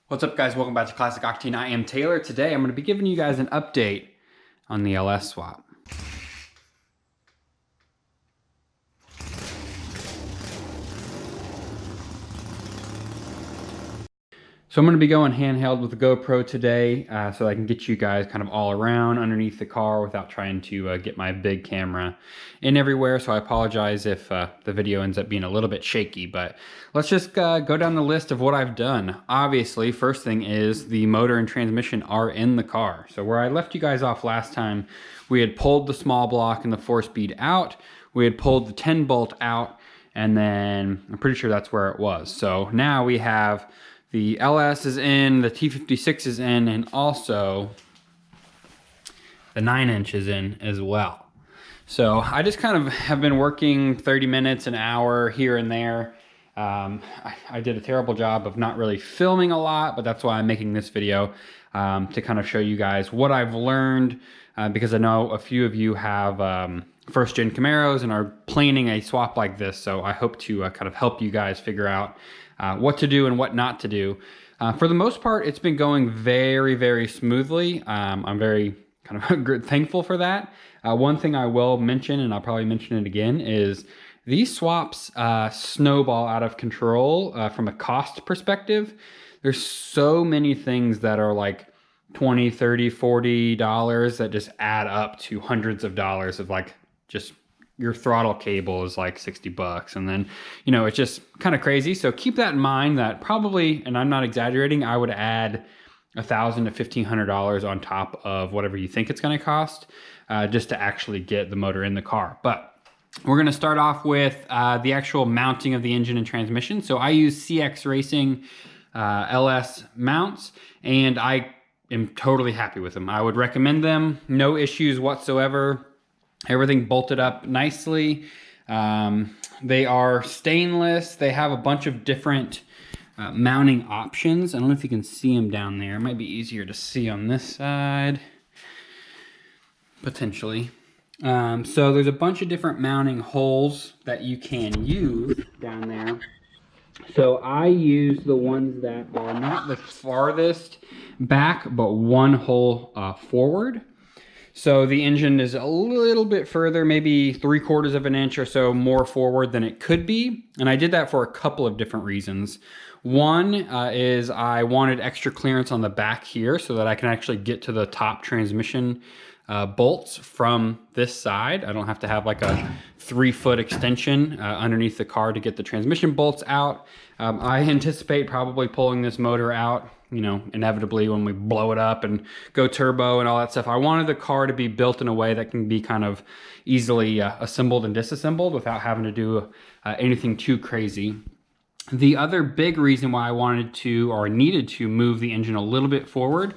What's up, guys? Welcome back to Classic Octane. I am Taylor. Today I'm going to be giving you guys an update on the LS Swap. So I'm going to be going handheld with the GoPro today so I can get you guys kind of all around underneath the car without trying to get my big camera in everywhere. So I apologize if the video ends up being a little bit shaky, but let's just go down the list of what I've done. Obviously, first thing is the motor and transmission are in the car. So where I left you guys off last time, we had pulled the small block and the 4-speed out. We had pulled the 10 bolt out, and then I'm pretty sure that's where it was. So now we have the LS is in, the T56 is in, and also the 9-inch is in as well. So I just kind of have been working 30 minutes, an hour here and there. I did a terrible job of not really filming a lot, but that's why I'm making this video to kind of show you guys what I've learned because I know a few of you have first-gen Camaros and are planning a swap like this. So I hope to kind of help you guys figure out what to do and what not to do. For the most part, it's been going very, very smoothly. I'm very kind of thankful for that. One thing I will mention, and I'll probably mention it again, is these swaps snowball out of control from a cost perspective. There's so many things that are like $20, $30, $40 that just add up to hundreds of dollars of like just your throttle cable is like 60 bucks. And then, you know, it's just kind of crazy. So keep that in mind that probably, and I'm not exaggerating, I would add $1,000 to $1,500 on top of whatever you think it's going to cost just to actually get the motor in the car. But we're going to start off with the actual mounting of the engine and transmission. So I use CX Racing LS mounts, and I am totally happy with them. I would recommend them. No issues whatsoever. Everything bolted up nicely. They are stainless. They have a bunch of different mounting options. I don't know if you can see them down there. It might be easier to see on this side, potentially. So there's a bunch of different mounting holes that you can use down there. So I use the ones that are not the farthest back, but one hole forward. So the engine is a little bit further, maybe 3/4 of an inch or so more forward than it could be. And I did that for a couple of different reasons. One is I wanted extra clearance on the back here so that I can actually get to the top transmission bolts from this side. I don't have to have like a 3-foot extension underneath the car to get the transmission bolts out. I anticipate probably pulling this motor out, you know, inevitably when we blow it up and go turbo and all that stuff. I wanted the car to be built in a way that can be kind of easily assembled and disassembled without having to do anything too crazy. The other big reason why I wanted to or needed to move the engine a little bit forward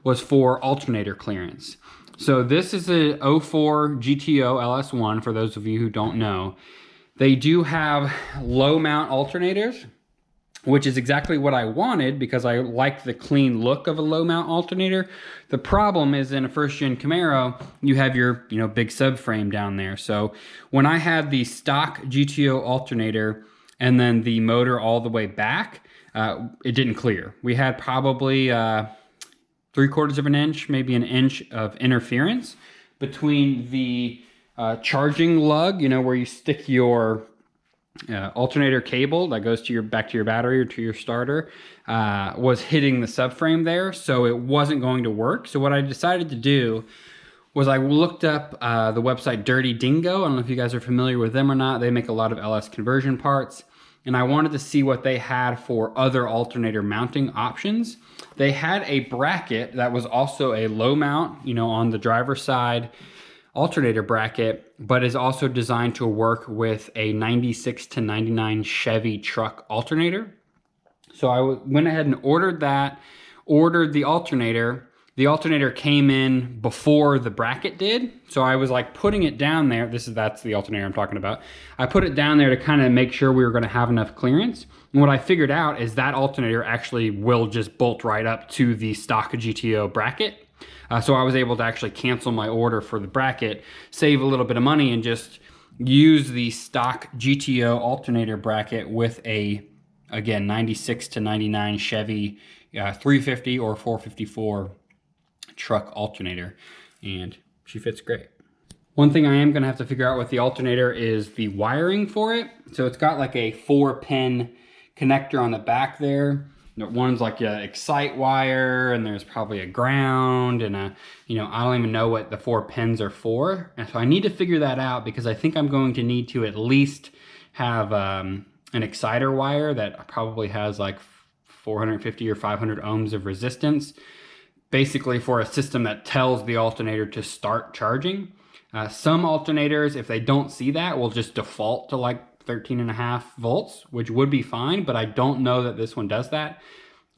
was for alternator clearance. So this is a 04 GTO LS1 for those of you who don't know. They do have low mount alternators, which is exactly what I wanted because I like the clean look of a low mount alternator. The problem is in a first gen Camaro, you have your, you know, big subframe down there. So when I had the stock GTO alternator and then the motor all the way back, it didn't clear. We had probably 3/4 of an inch, maybe an inch of interference between the charging lug, you know, where you stick your alternator cable that goes to your back to your battery or to your starter, was hitting the subframe there, so it wasn't going to work. So what I decided to do was I looked up the website Dirty Dingo. I don't know if you guys are familiar with them or not. They make a lot of LS conversion parts, and I wanted to see what they had for other alternator mounting options. They had a bracket that was also a low mount, you know, on the driver's side alternator bracket, but is also designed to work with a 96 to 99 Chevy truck alternator. So I went ahead and ordered that, ordered the alternator. The alternator came in before the bracket did. So I was like putting it down there. That's the alternator I'm talking about. I put it down there to kind of make sure we were going to have enough clearance. And what I figured out is that alternator actually will just bolt right up to the stock GTO bracket. So I was able to actually cancel my order for the bracket, save a little bit of money, and just use the stock GTO alternator bracket with a, again, 96 to 99 Chevy 350 or 454 truck alternator, and she fits great. One thing I am gonna have to figure out with the alternator is the wiring for it. So it's got like a 4-pin connector on the back there. One's like a excite wire, and there's probably a ground and a, I don't even know what the 4 pins are for. And so I need to figure that out, because I think I'm going to need to at least have an exciter wire that probably has like 450 or 500 ohms of resistance, basically for a system that tells the alternator to start charging. Some alternators, if they don't see that, will just default to like 13.5 volts, which would be fine, but I don't know that this one does that.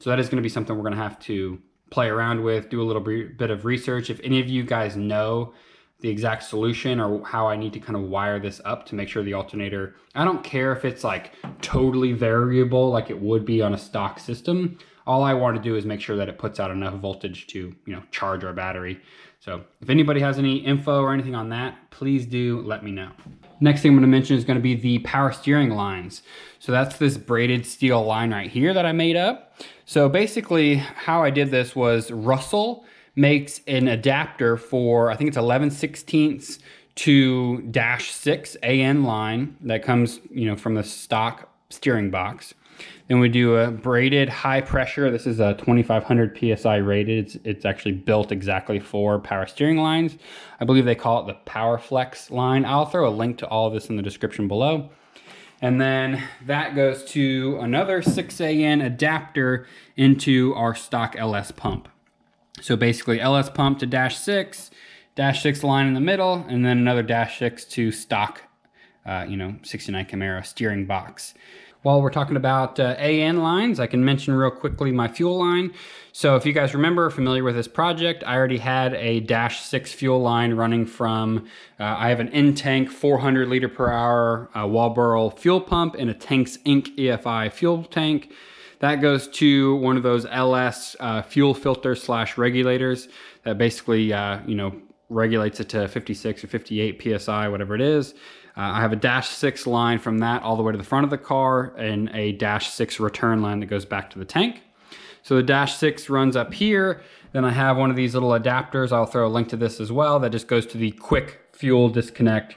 So that is going to be something we're going to have to play around with, do a little bit of research. If any of you guys know the exact solution or how I need to kind of wire this up to make sure the alternator, I don't care if it's like totally variable like it would be on a stock system. All I want to do is make sure that it puts out enough voltage to, charge our battery. So if anybody has any info or anything on that, please do let me know. Next thing I'm gonna mention is gonna be the power steering lines. So that's this braided steel line right here that I made up. So basically how I did this was Russell makes an adapter for, I think it's 11/16 to -6 AN line that comes, from the stock steering box. Then we do a braided high pressure. This is a 2500 PSI rated. It's actually built exactly for power steering lines. I believe they call it the Power Flex line. I'll throw a link to all of this in the description below. And then that goes to another 6 AN adapter into our stock LS pump. So basically LS pump to -6 line in the middle, and then another -6 to stock, 69 Camaro steering box. While we're talking about AN lines, I can mention real quickly my fuel line. So if you guys remember, familiar with this project, I already had a -6 fuel line running from, I have an in-tank 400 liter per hour Walboro fuel pump and a Tanks Inc. EFI fuel tank. That goes to one of those LS fuel filter / regulators that basically, regulates it to 56 or 58 PSI, whatever it is. I have a -6 line from that all the way to the front of the car, and a -6 return line that goes back to the tank. So the -6 runs up here. Then I have one of these little adapters. I'll throw a link to this as well. That just goes to the quick fuel disconnect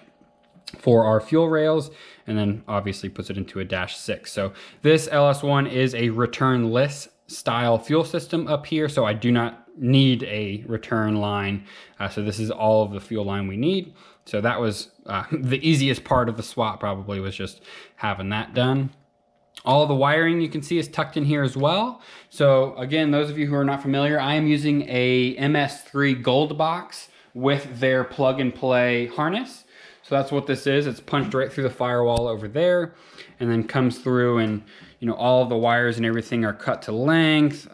for our fuel rails, and then obviously puts it into a -6. So this LS1 is a returnless style fuel system up here, so I do not need a return line. So this is all of the fuel line we need. So that was the easiest part of the swap, probably, was just having that done. All the wiring you can see is tucked in here as well. So again, those of you who are not familiar, I am using a MS3 Gold box with their plug and play harness. So that's what this is. It's punched right through the firewall over there, and then comes through, and all of the wires and everything are cut to length.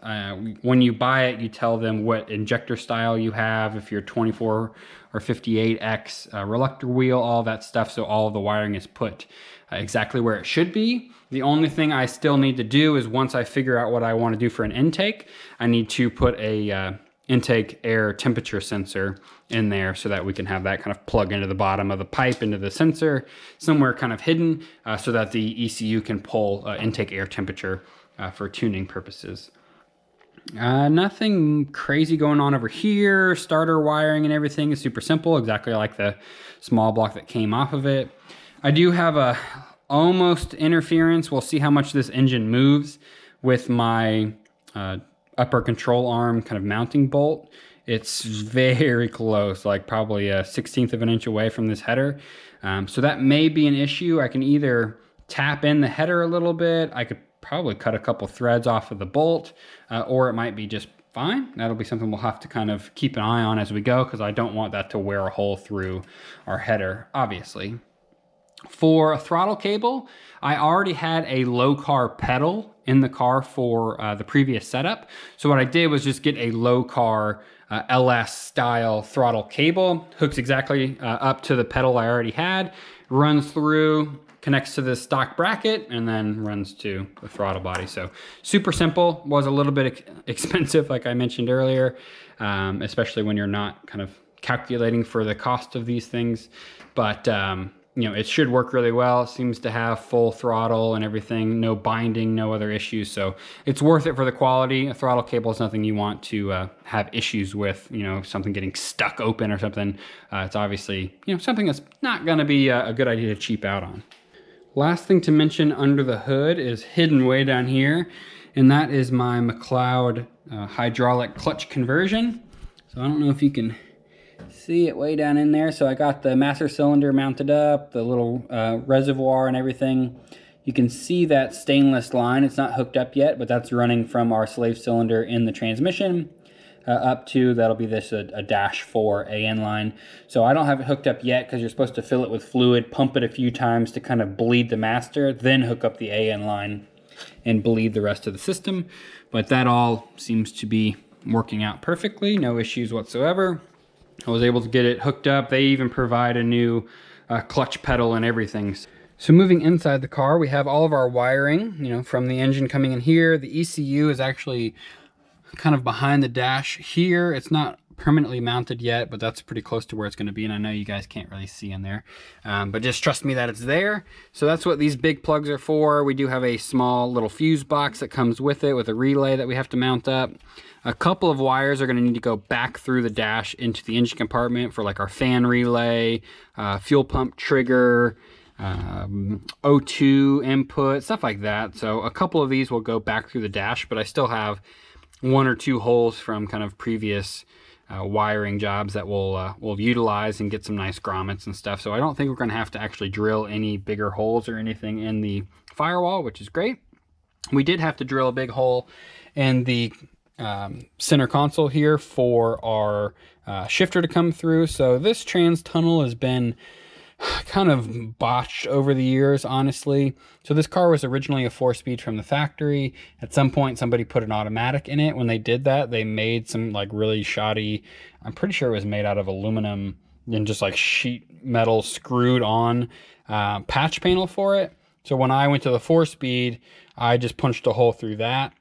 When you buy it, you tell them what injector style you have, if you're 24 or 58X reluctor wheel, all that stuff. So all of the wiring is put exactly where it should be. The only thing I still need to do is, once I figure out what I want to do for an intake, I need to put a intake air temperature sensor in there, so that we can have that kind of plug into the bottom of the pipe, into the sensor, somewhere kind of hidden, so that the ECU can pull intake air temperature for tuning purposes. Nothing crazy going on over here. Starter wiring and everything is super simple, exactly like the small block that came off of it. I do have a almost interference. We'll see how much this engine moves with my upper control arm kind of mounting bolt. It's very close, like probably a 1/16 of an inch away from this header. So that may be an issue. I can either tap in the header a little bit. I could probably cut a couple threads off of the bolt, or it might be just fine. That'll be something we'll have to kind of keep an eye on as we go, because I don't want that to wear a hole through our header, obviously. For a throttle cable, I already had a low car pedal in the car for the previous setup. So what I did was just get a low car LS style throttle cable, hooks exactly up to the pedal I already had, runs through, connects to the stock bracket, and then runs to the throttle body. So super simple. Was a little bit expensive, like I mentioned earlier, especially when you're not kind of calculating for the cost of these things. But you know, it should work really well. It seems to have full throttle and everything, no binding, no other issues. So it's worth it for the quality. A throttle cable is nothing you want to have issues with, you know, something getting stuck open or something. It's obviously, you know, something that's not gonna be a good idea to cheap out on. Last thing to mention under the hood is hidden way down here, and that is my McLeod hydraulic clutch conversion. So I don't know if you can see it way down in there. So I got the master cylinder mounted up, the little reservoir and everything. You can see that stainless line. It's not hooked up yet, but that's running from our slave cylinder in the transmission up to, that'll be this a dash 4 AN line. So I don't have it hooked up yet because you're supposed to fill it with fluid, pump it a few times to kind of bleed the master, then hook up the AN line and bleed the rest of the system. But that all seems to be working out perfectly, no issues whatsoever. I was able to get it hooked up. They even provide a new clutch pedal and everything. So moving inside the car, we have all of our wiring, you know, from the engine coming in here. The ECU is actually kind of behind the dash here. It's not permanently mounted yet, but that's pretty close to where it's going to be, and I know you guys can't really see in there, but just trust me that it's there. So that's what these big plugs are for. We do have a small little fuse box that comes with it with a relay that we have to mount up. A couple of wires are going to need to go back through the dash into the engine compartment for like our fan relay, fuel pump trigger, O2 input, stuff like that. So a couple of these will go back through the dash, but I still have 1 or 2 holes from kind of previous wiring jobs that we'll utilize and get some nice grommets and stuff. So I don't think we're going to have to actually drill any bigger holes or anything in the firewall, which is great. We did have to drill a big hole in the center console here for our shifter to come through. So this trans tunnel has been kind of botched over the years, honestly. So this car was originally a 4-speed from the factory. At some point somebody put an automatic in it. When they did that, they made some like really shoddy, I'm pretty sure it was made out of aluminum and just like sheet metal screwed on patch panel for it. So when I went to the 4-speed, I just punched a hole through that.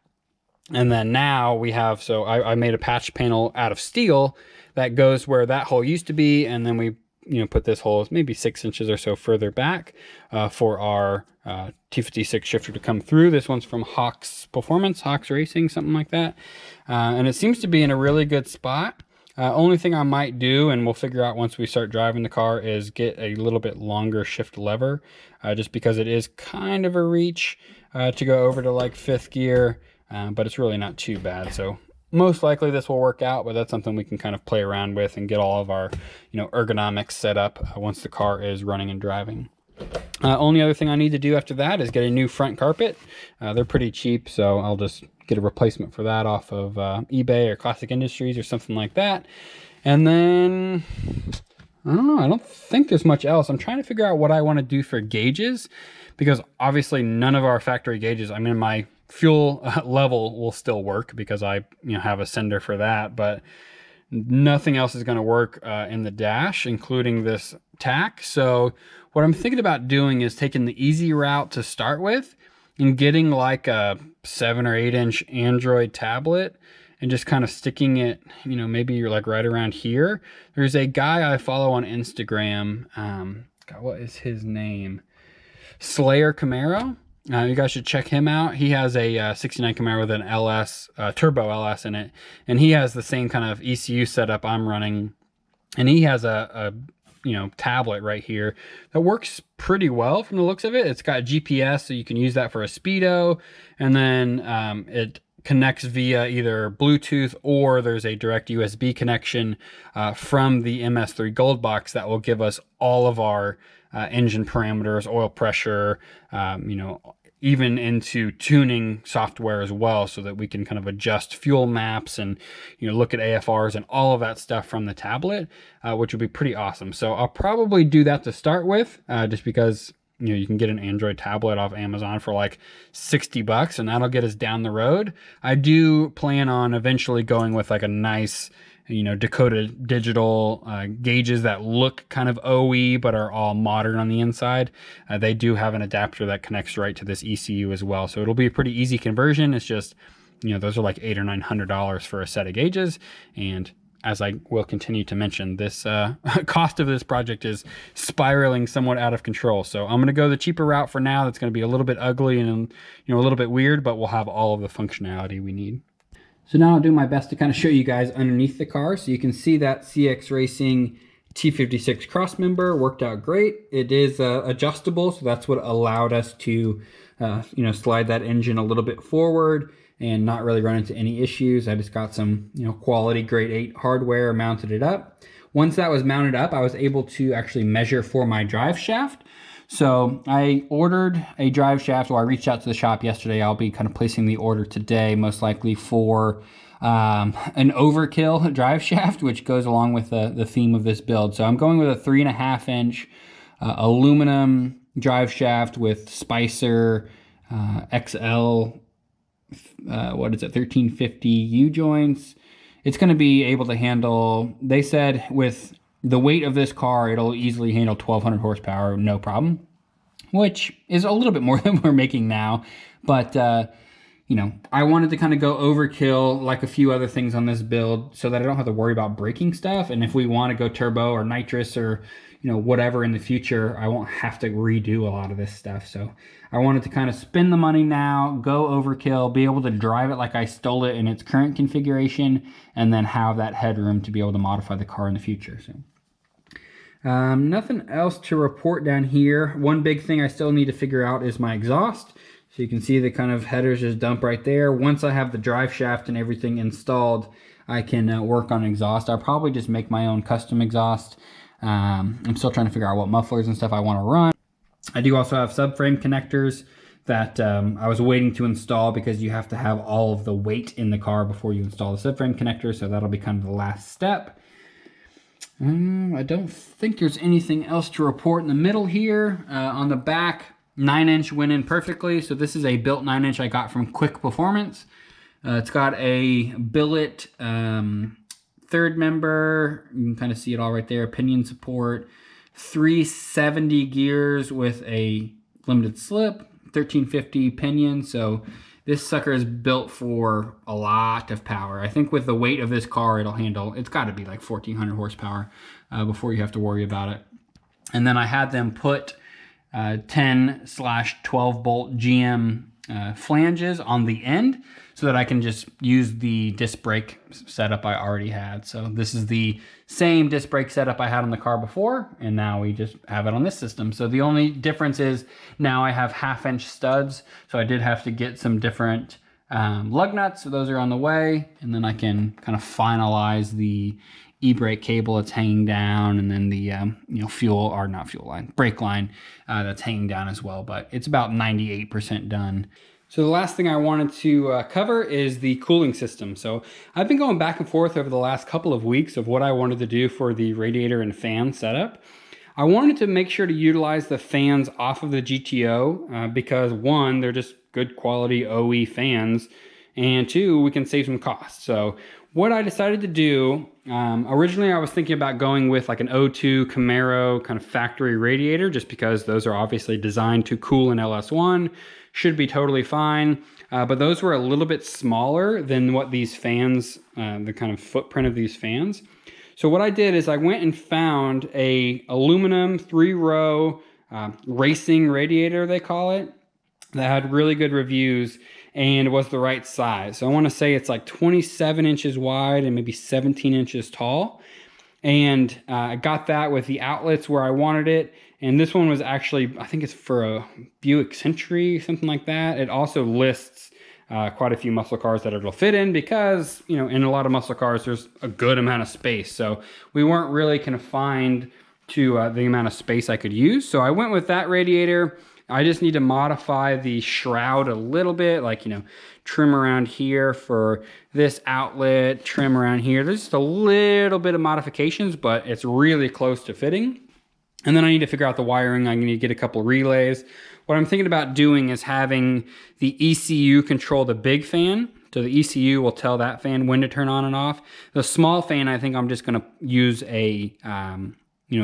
And then now we have, so I made a patch panel out of steel that goes where that hole used to be, and then we put this hole maybe 6 inches or so further back for our T56 shifter to come through. This one's from Hawks Performance, Hawks Racing, something like that. And it seems to be in a really good spot. Only thing I might do, and we'll figure out once we start driving the car, is get a little bit longer shift lever, just because it is kind of a reach to go over to like 5th gear, but it's really not too bad. So most likely this will work out, but that's something we can kind of play around with and get all of our ergonomics set up once the car is running and driving. Only other thing I need to do after that is get a new front carpet. They're pretty cheap, so I'll just get a replacement for that off of eBay or Classic Industries or something like that. And then I don't know, I don't think there's much else. I'm trying to figure out what I want to do for gauges, because obviously none of our factory gauges, I mean, my fuel level will still work because I have a sender for that, but nothing else is going to work in the dash, including this tack. So what I'm thinking about doing is taking the easy route to start with and getting like a 7 or 8 inch Android tablet and just kind of sticking it, maybe you're like right around here. There's a guy I follow on Instagram. God, what is his name? Slayer Camaro. You guys should check him out. He has a 69 Camaro with an LS, turbo LS in it. And he has the same kind of ECU setup I'm running. And he has a tablet right here that works pretty well from the looks of it. It's got GPS, so you can use that for a speedo. And then it connects via either Bluetooth, or there's a direct USB connection from the MS3 Gold box that will give us all of our engine parameters, oil pressure, even into tuning software as well, so that we can kind of adjust fuel maps and look at AFRs and all of that stuff from the tablet, which would be pretty awesome. So I'll probably do that to start with, just because you can get an Android tablet off Amazon for like $60, and that'll get us down the road. I do plan on eventually going with like a nice Dakota Digital gauges that look kind of OE but are all modern on the inside. They do have an adapter that connects right to this ECU as well, so it'll be a pretty easy conversion. It's just those are like $800 or $900 for a set of gauges, and as I will continue to mention, this cost of this project is spiraling somewhat out of control. So I'm going to go the cheaper route for now. That's going to be a little bit ugly and a little bit weird, but we'll have all of the functionality we need. So now I'll do my best to kind of show you guys underneath the car. So you can see that CX Racing T56 crossmember worked out great. It is adjustable, so that's what allowed us to slide that engine a little bit forward and not really run into any issues. I just got some quality grade 8 hardware, mounted it up. Once that was mounted up, I was able to actually measure for my drive shaft. So I ordered a drive shaft. Well, I reached out to the shop yesterday. I'll be kind of placing the order today, most likely for an overkill drive shaft, which goes along with the theme of this build. So I'm going with a 3.5 inch aluminum drive shaft with Spicer XL, 1350 U-joints. It's going to be able to handle, they said with the weight of this car, it'll easily handle 1200 horsepower, no problem, which is a little bit more than we're making now. But, I wanted to kind of go overkill like a few other things on this build so that I don't have to worry about braking stuff. And if we want to go turbo or nitrous or, whatever in the future, I won't have to redo a lot of this stuff. So I wanted to kind of spend the money now, go overkill, be able to drive it like I stole it in its current configuration, and then have that headroom to be able to modify the car in the future. So. Nothing else to report down here. One big thing I still need to figure out is my exhaust. So you can see the kind of headers just dump right there. Once I have the drive shaft and everything installed, I can work on exhaust. I'll probably just make my own custom exhaust. I'm still trying to figure out what mufflers and stuff I want to run. I do also have subframe connectors that I was waiting to install because you have to have all of the weight in the car before you install the subframe connector. So that'll be kind of the last step. I don't think there's anything else to report in the middle here. On the back, 9-inch went in perfectly. So this is a built 9-inch I got from Quick Performance. It's got a billet third member. You can kind of see it all right there. Pinion support, 370 gears with a limited slip, 1350 pinion. So this sucker is built for a lot of power. I think with the weight of this car, it's got to be like 1400 horsepower before you have to worry about it. And then I had them put 10/12 bolt GM flanges on the end so that I can just use the disc brake setup I already had. So this is the same disc brake setup I had on the car before, and now we just have it on this system. So the only difference is now I have 1/2-inch studs, so I did have to get some different lug nuts. So those are on the way, and then I can kind of finalize the e-brake cable that's hanging down, and then the brake line that's hanging down as well. But it's about 98% done. So the last thing I wanted to cover is the cooling system. So I've been going back and forth over the last couple of weeks of what I wanted to do for the radiator and fan setup. I wanted to make sure to utilize the fans off of the GTO because one, they're just good quality OE fans, and two, we can save some costs. So what I decided to do, originally I was thinking about going with like an O2 Camaro kind of factory radiator, just because those are obviously designed to cool an LS1, should be totally fine. But those were a little bit smaller than what these fans, the kind of footprint of these fans. So what I did is I went and found a aluminum 3-row racing radiator, they call it, that had really good reviews and was the right size. So I want to say it's like 27 inches wide and maybe 17 inches tall. And I got that with the outlets where I wanted it. And this one was actually, I think it's for a Buick Century, something like that. It also lists quite a few muscle cars that it'll fit in because, in a lot of muscle cars, there's a good amount of space. So we weren't really confined to the amount of space I could use. So I went with that radiator. I just need to modify the shroud a little bit, like, trim around here for this outlet, trim around here. There's just a little bit of modifications, but it's really close to fitting. And then I need to figure out the wiring. I need to get a couple relays. What I'm thinking about doing is having the ECU control the big fan. So the ECU will tell that fan when to turn on and off. The small fan, I think I'm just going to use a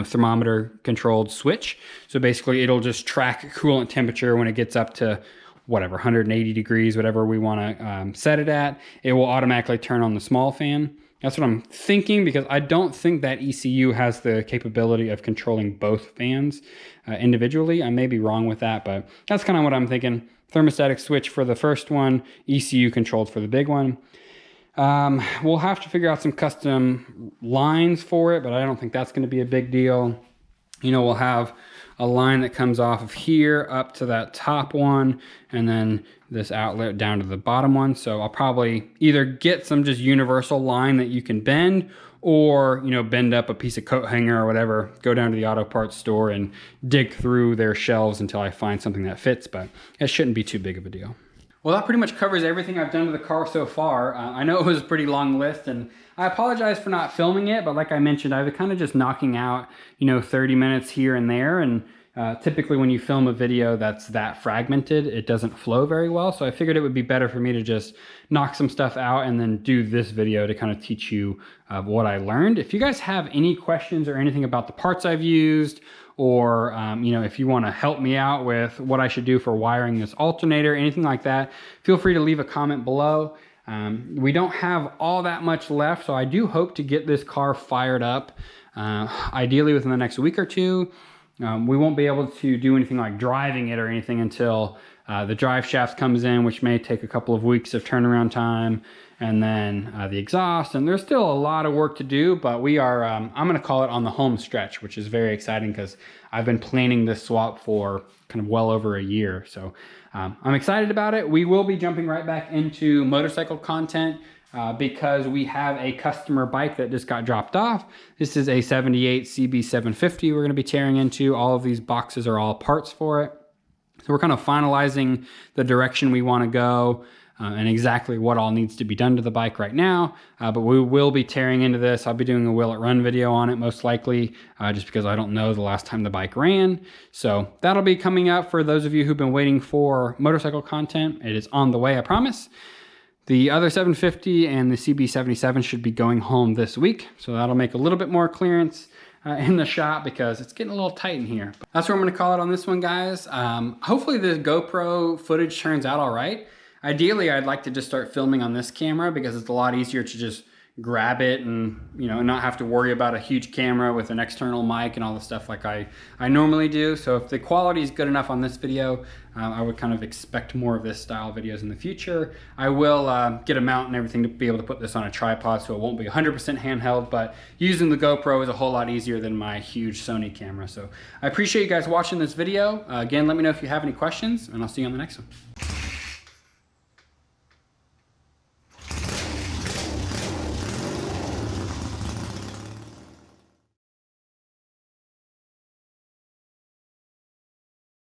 thermometer controlled switch. So basically it'll just track coolant temperature when it gets up to whatever, 180 degrees, whatever we want to set it at. It will automatically turn on the small fan. That's what I'm thinking, because I don't think that ECU has the capability of controlling both fans individually. I may be wrong with that, but that's kind of what I'm thinking. Thermostatic switch for the first one, ECU controlled for the big one. We'll have to figure out some custom lines for it, but I don't think that's going to be a big deal. You know, we'll have a line that comes off of here up to that top one, and then this outlet down to the bottom one. So I'll probably either get some just universal line that you can bend, or, you know, bend up a piece of coat hanger or whatever, go down to the auto parts store and dig through their shelves until I find something that fits, but it shouldn't be too big of a deal. Well, that pretty much covers everything I've done to the car so far. I know it was a pretty long list, and I apologize for not filming it, but like I mentioned, I was kind of just knocking out, you know, 30 minutes here and there, and typically when you film a video that's that fragmented, it doesn't flow very well, so I figured it would be better for me to just knock some stuff out and then do this video to kind of teach you what I learned. If you guys have any questions or anything about the parts I've used, or you know, if you want to help me out with what I should do for wiring this alternator, anything like that, feel free to leave a comment below. We don't have all that much left, so I do hope to get this car fired up, ideally within the next week or two. We won't be able to do anything like driving it or anything until the drive shaft comes in, which may take a couple of weeks of turnaround time, and then the exhaust, and there's still a lot of work to do, but we are, I'm gonna call it on the home stretch, which is very exciting because I've been planning this swap for kind of well over a year. So I'm excited about it. We will be jumping right back into motorcycle content because we have a customer bike that just got dropped off. This is a 78 CB750 we're gonna be tearing into. All of these boxes are all parts for it. So we're kind of finalizing the direction we wanna go and exactly what all needs to be done to the bike right now. But we will be tearing into this. I'll be doing a will it run video on it most likely, just because I don't know the last time the bike ran. So that'll be coming up for those of you who've been waiting for motorcycle content. It is on the way, I promise. The other 750 and the CB77 should be going home this week. So that'll make a little bit more clearance in the shop because it's getting a little tight in here. That's where I'm gonna call it on this one, guys. Hopefully the GoPro footage turns out all right. Ideally, I'd like to just start filming on this camera because it's a lot easier to just grab it and, you know, not have to worry about a huge camera with an external mic and all the stuff like I normally do. So if the quality is good enough on this video, I would kind of expect more of this style videos in the future. I will get a mount and everything to be able to put this on a tripod so it won't be 100% handheld, but using the GoPro is a whole lot easier than my huge Sony camera. So I appreciate you guys watching this video. Again, let me know if you have any questions, and I'll see you on the next one.